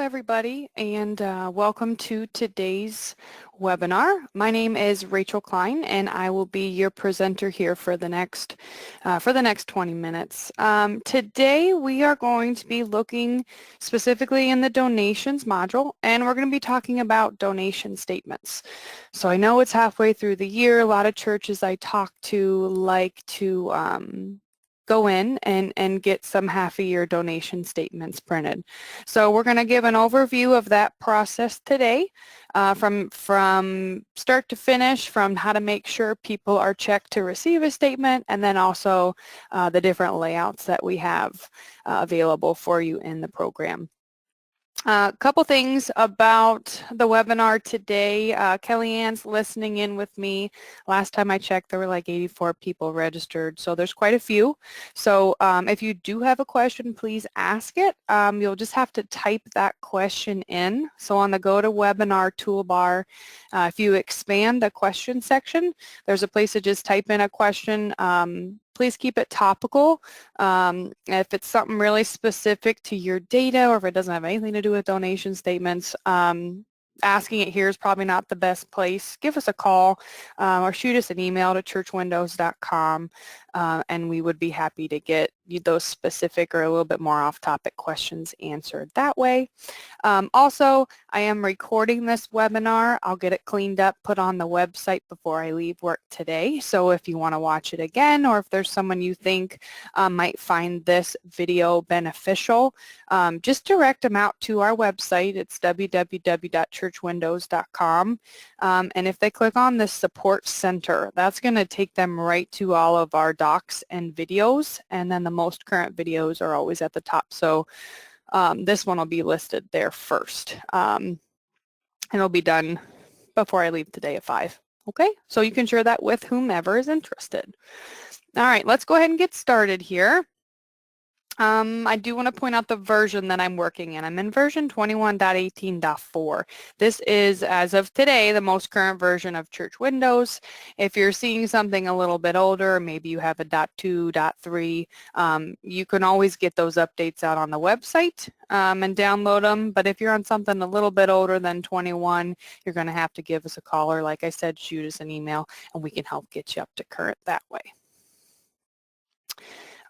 everybody, and welcome to today's webinar. My name is Rachel Klein, and I will be your presenter here for the next 20 minutes. Today, we are going to be looking specifically in the donations module, and we're going to be talking about donation statements. So I know it's halfway through the year. A lot of churches I talk to like to go in and get some half-a-year donation statements printed. So we're going to give an overview of that process today, from start to finish, from how to make sure people are checked to receive a statement, and then also the different layouts that we have available for you in the program. A couple things about the webinar today. Kellyanne's listening in with me. Last time I checked, there were like 84 people registered, so there's quite a few. So if you do have a question, please ask it. You'll just have to type that question in. So on the GoToWebinar toolbar, if you expand the question section, there's a place to just type in a question. Please keep it topical. If it's something really specific to your data, or if it doesn't have anything to do with donation statements, asking it here is probably not the best place. Give us a call or shoot us an email to churchwindows.com, and we would be happy to get you those specific or a little bit more off-topic questions answered that way. Also, I am recording this webinar. I'll get it cleaned up, put on the website before I leave work today. So if you want to watch it again, or if there's someone you think might find this video beneficial, just direct them out to our website. It's www.churchwindows.com. And if they click on the support center, that's going to take them right to all of our docs and videos, and then the most current videos are always at the top. So this one will be listed there first, and it'll be done before I leave today at 5. Okay, so you can share that with whomever is interested. All right, let's go ahead and get started here. I do want to point out the version that I'm working in. I'm in version 21.18.4. This is, as of today, the most current version of Church Windows. If you're seeing something a little bit older, maybe you have a .2, .3, you can always get those updates out on the website and download them. But if you're on something a little bit older than 21, you're going to have to give us a call, or like I said, shoot us an email, and we can help get you up to current that way.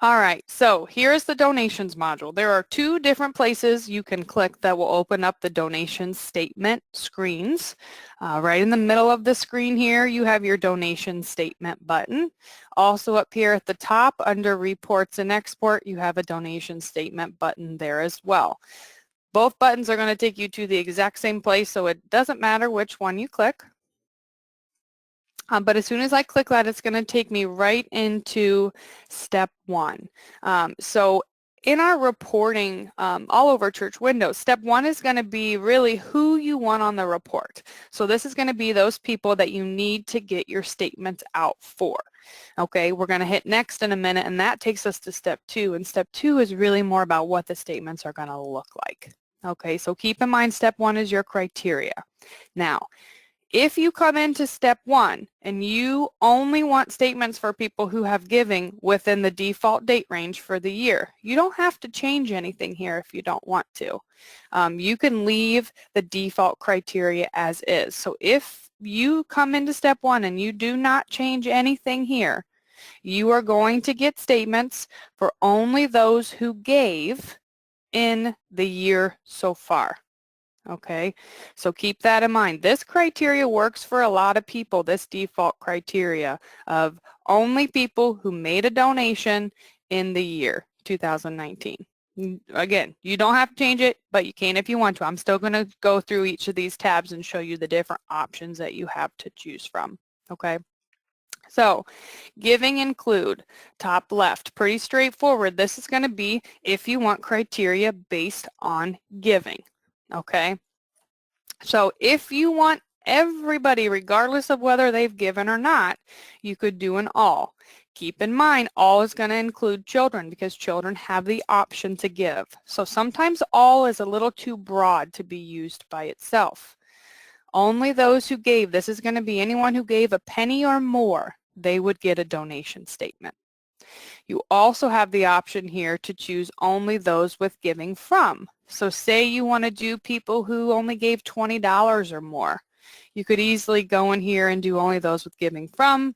All right, so here's the donations module. There are 2 different places you can click that will open up the donation statement screens. Right in the middle of the screen here, you have your donation statement button. Also up here at the top under reports and export, you have a donation statement button there as well. Both buttons are going to take you to the exact same place, so it doesn't matter which one you click. But as soon as I click that, it's going to take me right into step 1. So in our reporting all over Church Windows, step 1 is going to be really who you want on the report. So this is going to be those people that you need to get your statements out for. Okay, we're going to hit next in a minute, and that takes us to step 2. And step 2 is really more about what the statements are going to look like. Okay, so keep in mind step 1 is your criteria. Now, if you come into step 1 and you only want statements for people who have giving within the default date range for the year, you don't have to change anything here if you don't want to. You can leave the default criteria as is. So if you come into step 1 and you do not change anything here, you are going to get statements for only those who gave in the year so far. Okay, so keep that in mind. This criteria works for a lot of people, this default criteria of only people who made a donation in the year 2019. Again, you don't have to change it, but you can if you want to. I'm still going to go through each of these tabs and show you the different options that you have to choose from. Okay. So giving include, top left, pretty straightforward. This is going to be if you want criteria based on giving. Okay, so if you want everybody, regardless of whether they've given or not, you could do an all. Keep in mind, all is going to include children because children have the option to give. So sometimes all is a little too broad to be used by itself. Only those who gave, this is going to be anyone who gave a penny or more, they would get a donation statement. You also have the option here to choose only those with giving from. So say you want to do people who only gave $20 or more. You could easily go in here and do only those with giving from,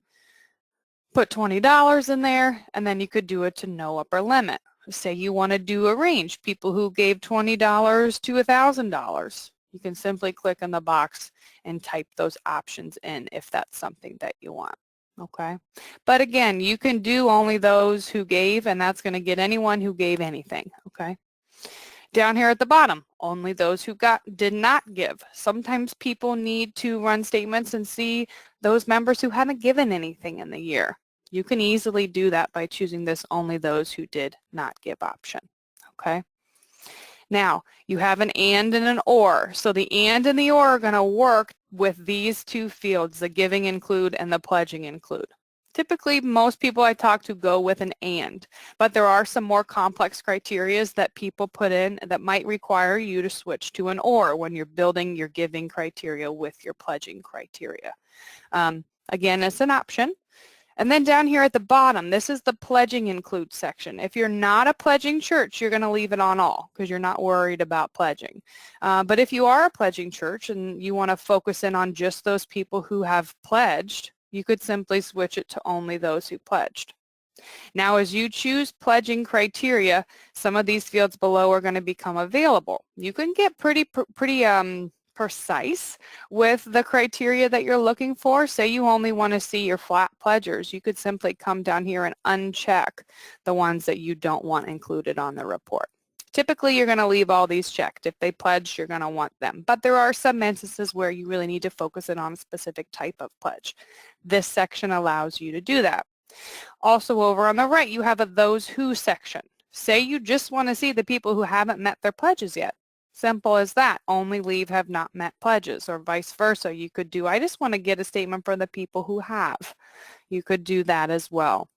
put $20 in there, and then you could do it to no upper limit. Say you want to do a range, people who gave $20 to $1,000. You can simply click in the box and type those options in if that's something that you want. Okay, but again, you can do only those who gave, and that's going to get anyone who gave anything. Okay. Down here at the bottom, only those who did not give. Sometimes people need to run statements and see those members who haven't given anything in the year. You can easily do that by choosing this only those who did not give option. Okay. Now, you have an and an or. So the and the or are going to work with these two fields, the giving include and the pledging include. Typically, most people I talk to go with an and, but there are some more complex criteria that people put in that might require you to switch to an or when you're building your giving criteria with your pledging criteria. Again, it's an option. And then down here at the bottom, this is the pledging include section. If you're not a pledging church, you're going to leave it on all because you're not worried about pledging. But if you are a pledging church and you want to focus in on just those people who have pledged, you could simply switch it to only those who pledged. Now, as you choose pledging criteria, some of these fields below are going to become available. You can get pretty precise with the criteria that you're looking for. Say you only want to see your flat pledgers. You could simply come down here and uncheck the ones that you don't want included on the report. Typically, you're going to leave all these checked. If they pledged, you're going to want them. But there are some instances where you really need to focus in on a specific type of pledge. This section allows you to do that. Also over on the right, you have a those who section. Say you just want to see the people who haven't met their pledges yet. Simple as that. Only leave have not met pledges, or vice versa. You could do, I just want to get a statement for the people who have. You could do that as well.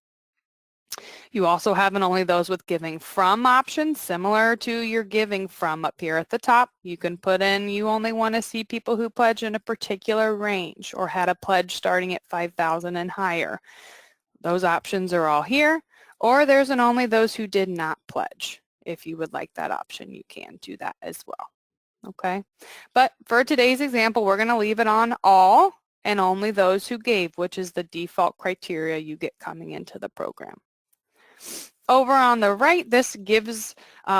You also have an only those with giving from option, similar to your giving from up here at the top. You can put in you only want to see people who pledge in a particular range or had a pledge starting at $5,000 and higher. Those options are all here. Or there's an only those who did not pledge. If you would like that option, you can do that as well. Okay, but for today's example, we're going to leave it on all and only those who gave, which is the default criteria you get coming into the program. Over on the right, this gives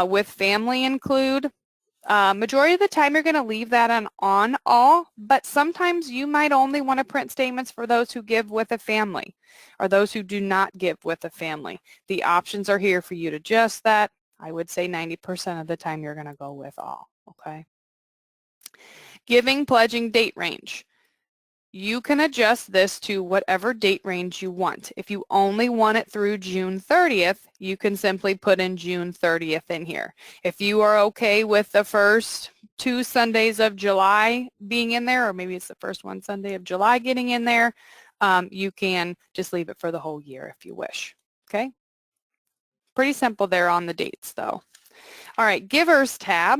with family include. Majority of the time you're going to leave that on all, but sometimes you might only want to print statements for those who give with a family or those who do not give with a family. The options are here for you to adjust that. I would say 90% of the time you're going to go with all, okay? Giving pledging date range. You can adjust this to whatever date range you want. If you only want it through June 30th, you can simply put in June 30th in here. If you are okay with the first 2 Sundays of July being in there, or maybe it's the first 1 Sunday of July getting in there, you can just leave it for the whole year if you wish. Okay? Pretty simple there on the dates though. All right, Givers tab.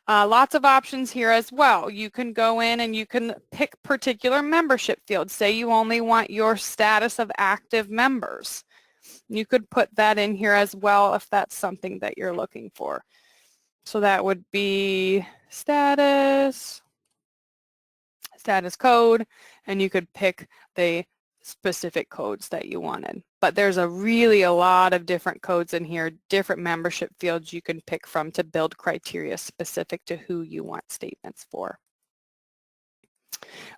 Lots of options here as well. You can go in and you can pick particular membership fields. Say you only want your status of active members. You could put that in here as well if that's something that you're looking for. So that would be status code, and you could pick the specific codes that you wanted. But there's a lot of different codes in here, different membership fields you can pick from to build criteria specific to who you want statements for.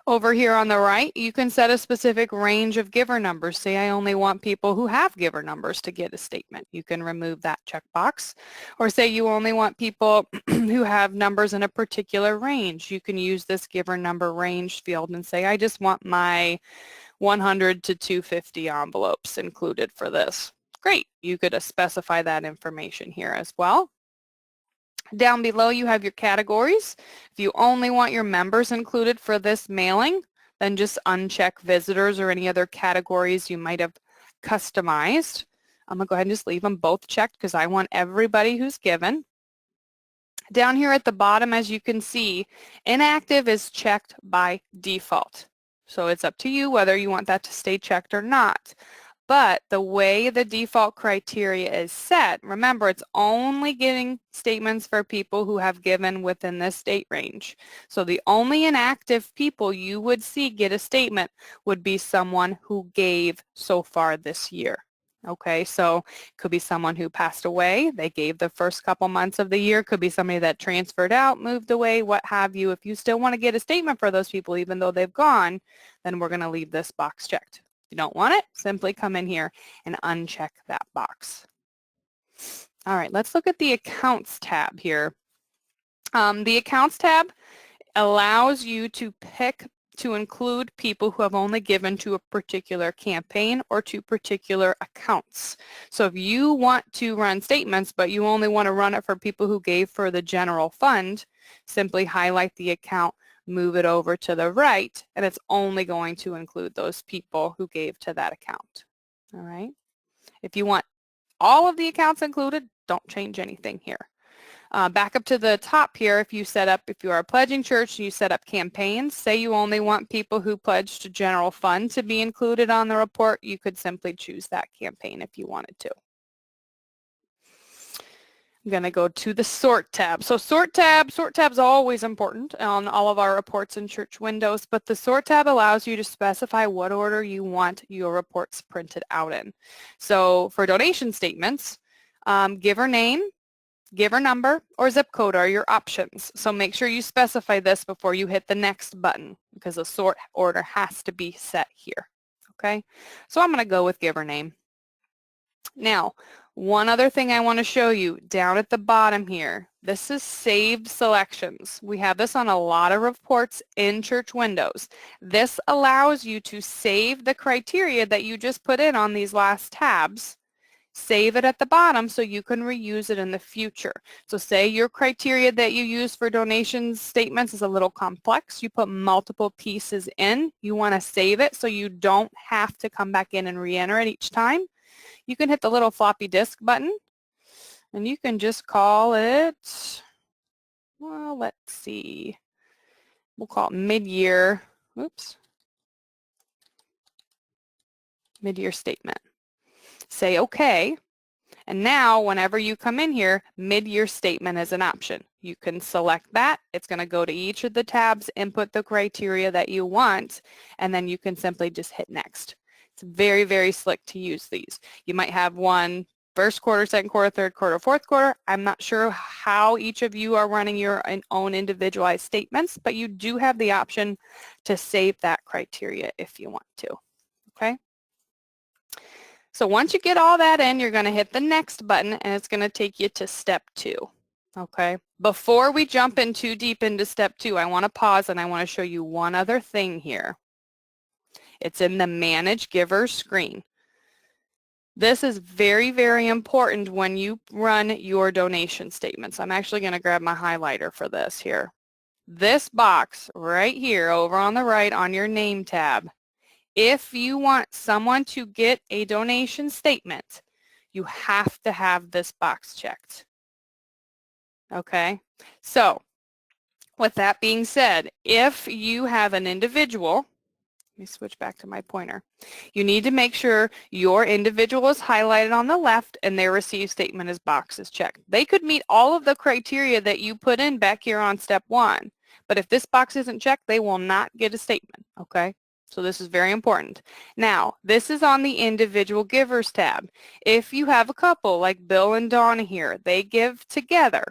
Over here on the right, you can set a specific range of giver numbers. Say I only want people who have giver numbers to get a statement. You can remove that checkbox. Or say you only want people who have numbers in a particular range. You can use this giver number range field and say I just want my 100 to 250 envelopes included for this. Great. You could specify that information here as well. Down below you have your categories. If you only want your members included for this mailing, then just uncheck visitors or any other categories you might have customized. I'm going to go ahead and just leave them both checked because I want everybody who's given. Down here at the bottom, as you can see, inactive is checked by default. So it's up to you whether you want that to stay checked or not. But the way the default criteria is set, remember, it's only getting statements for people who have given within this date range. So the only inactive people you would see get a statement would be someone who gave so far this year. Okay, so it could be someone who passed away. They gave the first couple months of the year. Could be somebody that transferred out, moved away, what have you. If you still want to get a statement for those people, even though they've gone, then we're going to leave this box checked. If you don't want it, simply come in here and uncheck that box. All right, let's look at the Accounts tab here. The Accounts tab allows you to pick to include people who have only given to a particular campaign or to particular accounts. So if you want to run statements, but you only want to run it for people who gave for the general fund, simply highlight the account, move it over to the right, and it's only going to include those people who gave to that account. All right. If you want all of the accounts included, don't change anything here. Back up to the top here, if you are a pledging church and you set up campaigns, say you only want people who pledge to general fund to be included on the report, you could simply choose that campaign if you wanted to. I'm going to go to the Sort tab. So Sort tab is always important on all of our reports in church windows, but the Sort tab allows you to specify what order you want your reports printed out in. So for donation statements, giver name, giver number, or zip code are your options. So make sure you specify this before you hit the next button because the sort order has to be set here. Okay, so I'm going to go with giver name. Now, one other thing I want to show you down at the bottom here, this is saved selections. We have this on a lot of reports in church windows. This allows you to save the criteria that you just put in on these last tabs. Save it at the bottom so you can reuse it in the future. So say your criteria that you use for donations statements is a little complex. You put multiple pieces in. You want to save it so you don't have to come back in and re-enter it each time. You can hit the little floppy disk button and you can just call it, well, let's see, we'll call it mid-year, mid-year statement. Say okay. And now whenever you come in here, mid-year statement is an option. You can select that. It's going to go to each of the tabs, input the criteria that you want, and then you can simply just hit next. It's very, very slick to use these. You might have one first quarter, second quarter, third quarter, fourth quarter. I'm not sure how each of you are running your own individualized statements, but you do have the option to save that criteria if you want to. Okay? So once you get all that in, you're going to hit the next button and it's going to take you to step 2. Okay. Before we jump in too deep into step 2, I want to pause and I want to show you one other thing here. It's in the Manage Givers screen. This is very, very important when you run your donation statements. I'm actually going to grab my highlighter for this here. This box right here over on the right on your name tab. If you want someone to get a donation statement, you have to have this box checked. Okay, so with that being said, if you have an individual, let me switch back to my pointer, you need to make sure your individual is highlighted on the left and their receive statement is box is checked. They could meet all of the criteria that you put in back here on step 1, but if this box isn't checked, they will not get a statement. Okay. So this is very important. Now, this is on the Individual Givers tab. If you have a couple like Bill and Dawn here, they give together.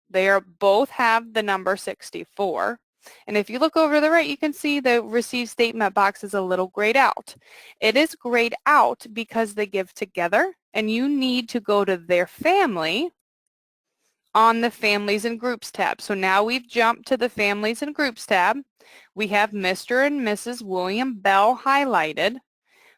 They both have the number 64. And if you look over to the right, you can see the receive statement box is a little grayed out. It is grayed out because they give together, and you need to go to their family on the Families and Groups tab. So now we've jumped to the Families and Groups tab. We have Mr. and Mrs. William Bell highlighted,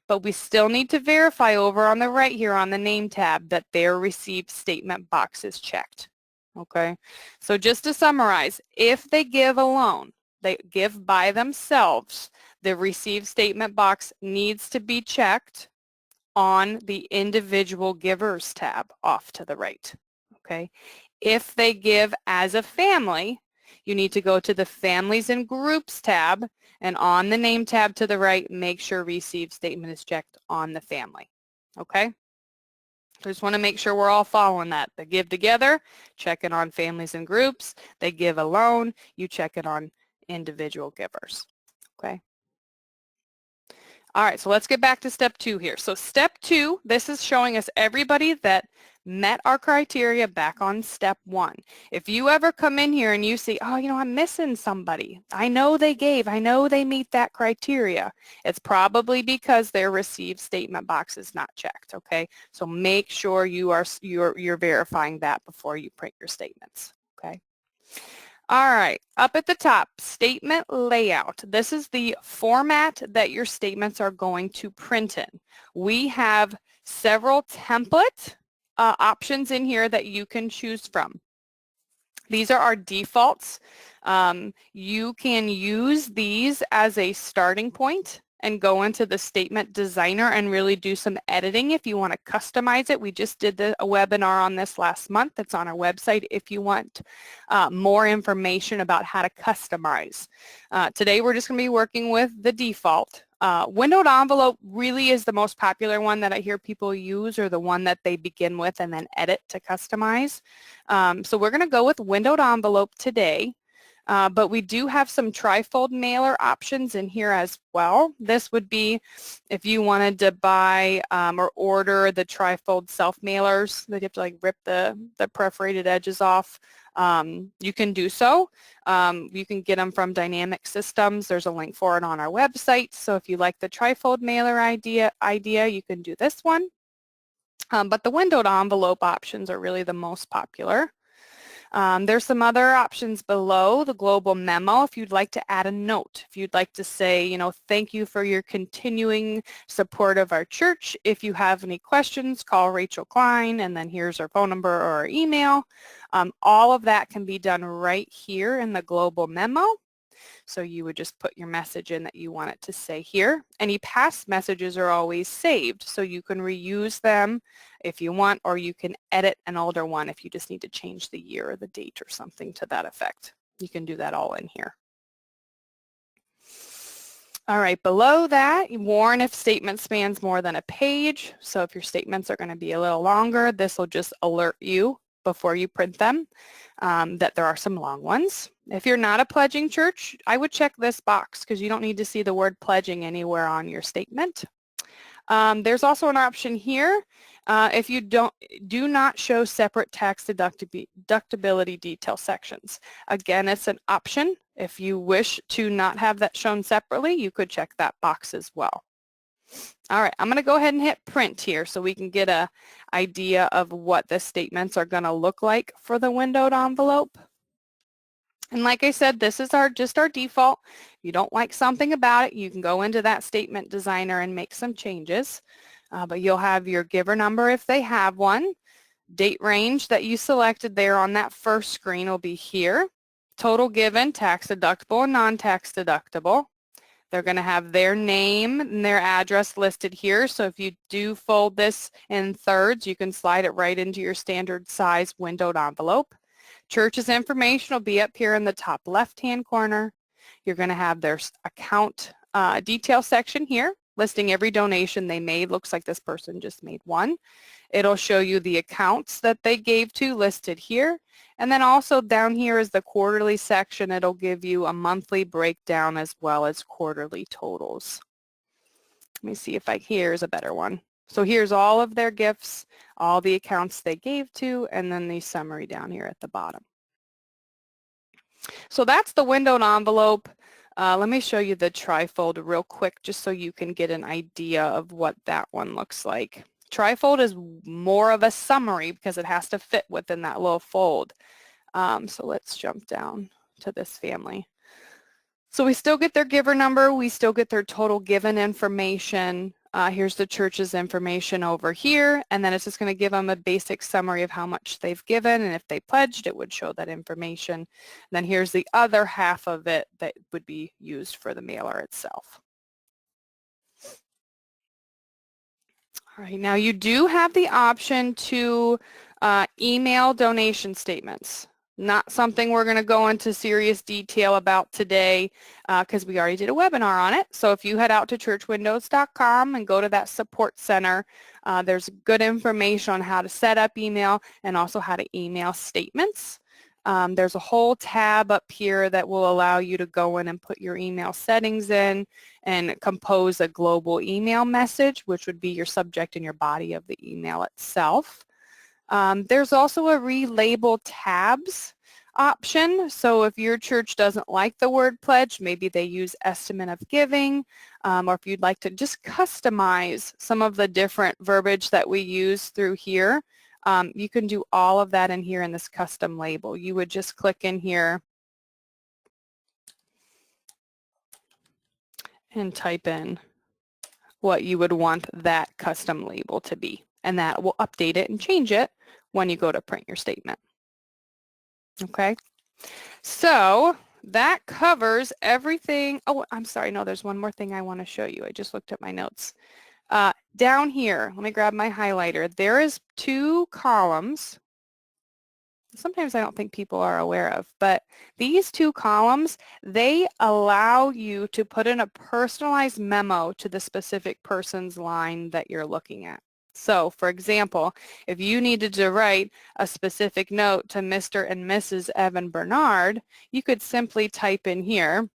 but we still need to verify over on the right here on the Name tab that their received statement box is checked. Okay, so just to summarize, if they give alone, they give by themselves, the Receive Statement box needs to be checked on the Individual Givers tab off to the right. Okay. If they give as a family, you need to go to the Families and Groups tab, and on the Name tab to the right, make sure Receive Statement is checked on the family. okay? I just want to make sure we're all following that. They give together, check in on families and groups. They give alone, you check in on individual givers, okay? All right, so let's get back to step 2 here. So step 2, this is showing us everybody that met our criteria back on step 1. If you ever come in here and you see, oh, you know, I'm missing somebody. I know they gave. I know they meet that criteria. It's probably because their received statement box is not checked, okay? So make sure you're verifying that before you print your statements, okay? All right, up at the top, statement layout. This is the format that your statements are going to print in. We have several template options in here that you can choose from. These are our defaults. You can use these as a starting point and go into the statement designer and really do some editing if you want to customize it. We just did a webinar on this last month. It's on our website if you want more information about how to customize. Today we're just going to be working with the default. Windowed envelope really is the most popular one that I hear people use, or the one that they begin with and then edit to customize. So we're going to go with windowed envelope today. But we do have some trifold mailer options in here as well. This would be if you wanted to buy or order the trifold self-mailers that you have to like rip the perforated edges off. You can do so. You can get them from Dynamic Systems. There's a link for it on our website. So if you like the trifold mailer idea, you can do this one. But the windowed envelope options are really the most popular. There's some other options below the global memo if you'd like to add a note. If you'd like to say, you know, thank you for your continuing support of our church. If you have any questions, call Rachel Klein, and then here's our phone number or our email. All of that can be done right here in the global memo. So you would just put your message in that you want it to say here. Any past messages are always saved, so you can reuse them if you want, or you can edit an older one if you just need to change the year or the date or something to that effect. You can do that all in here. All right, below that, warn if statement spans more than a page. So if your statements are going to be a little longer, this will just alert you before you print them that there are some long ones. If you're not a pledging church, I would check this box because you don't need to see the word pledging anywhere on your statement. There's also an option here if you do not show separate tax deductibility detail sections. Again, it's an option. If you wish to not have that shown separately, you could check that box as well. All right, I'm going to go ahead and hit print here so we can get an idea of what the statements are going to look like for the windowed envelope. And like I said, this is just our default. If you don't like something about it, you can go into that statement designer and make some changes. But you'll have your giver number if they have one. Date range that you selected there on that first screen will be here. Total given, tax deductible and non-tax deductible. They're going to have their name and their address listed here. So if you do fold this in thirds, you can slide it right into your standard size windowed envelope. Church's information will be up here in the top left-hand corner. You're going to have their account detail section here, listing every donation they made. Looks like this person just made one. It'll show you the accounts that they gave to listed here. And then also down here is the quarterly section. It'll give you a monthly breakdown as well as quarterly totals. Let me see if here's a better one. So here's all of their gifts, all the accounts they gave to, and then the summary down here at the bottom. So that's the windowed envelope. Let me show you the trifold real quick just so you can get an idea of what that one looks like. Trifold is more of a summary because it has to fit within that little fold. So let's jump down to this family. So we still get their giver number, we still get their total given information. Here's the church's information over here, and then it's just going to give them a basic summary of how much they've given, and if they pledged, it would show that information. And then here's the other half of it that would be used for the mailer itself. All right, now you do have the option to email donation statements. Not something we're going to go into serious detail about today because we already did a webinar on it. So if you head out to churchwindows.com and go to that support center, there's good information on how to set up email and also how to email statements. There's a whole tab up here that will allow you to go in and put your email settings in and compose a global email message, which would be your subject and your body of the email itself. There's also a relabel tabs option. So if your church doesn't like the word pledge, maybe they use estimate of giving, or if you'd like to just customize some of the different verbiage that we use through here, you can do all of that in here in this custom label. You would just click in here and type in what you would want that custom label to be, and that will update it and change it when you go to print your statement. Okay, so that covers everything. Oh, I'm sorry, no, there's one more thing I want to show you. I just looked at my notes. Down here, let me grab my highlighter. There is 2 columns. Sometimes I don't think people are aware of, but these 2 columns, they allow you to put in a personalized memo to the specific person's line that you're looking at. So, for example, if you needed to write a specific note to Mr. and Mrs. Evan Bernard, you could simply type in here,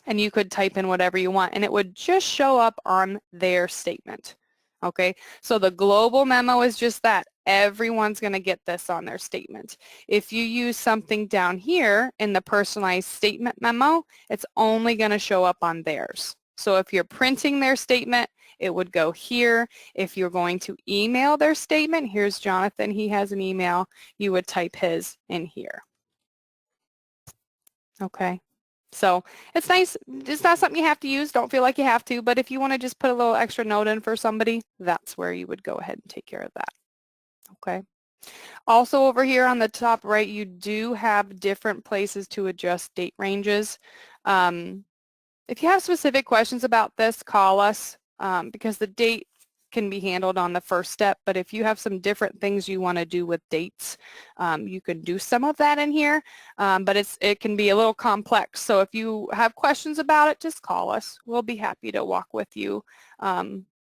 and you could type in whatever you want, and it would just show up on their statement. Okay, so the global memo is just that. Everyone's going to get this on their statement. If you use something down here in the personalized statement memo, it's only going to show up on theirs. So if you're printing their statement, it would go here. If you're going to email their statement, here's Jonathan, he has an email, you would type his in here. Okay. So it's nice. It's not something you have to use. Don't feel like you have to, but if you want to just put a little extra note in for somebody, that's where you would go ahead and take care of that. Okay. Also over here on the top right, you do have different places to adjust date ranges. If you have specific questions about this, call us because the date can be handled on the first step, but if you have some different things you want to do with dates, you can do some of that in here, but it can be a little complex. So if you have questions about it, just call us. We'll be happy to walk with you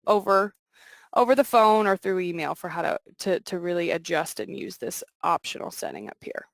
over the phone or through email for how to really adjust and use this optional setting up here.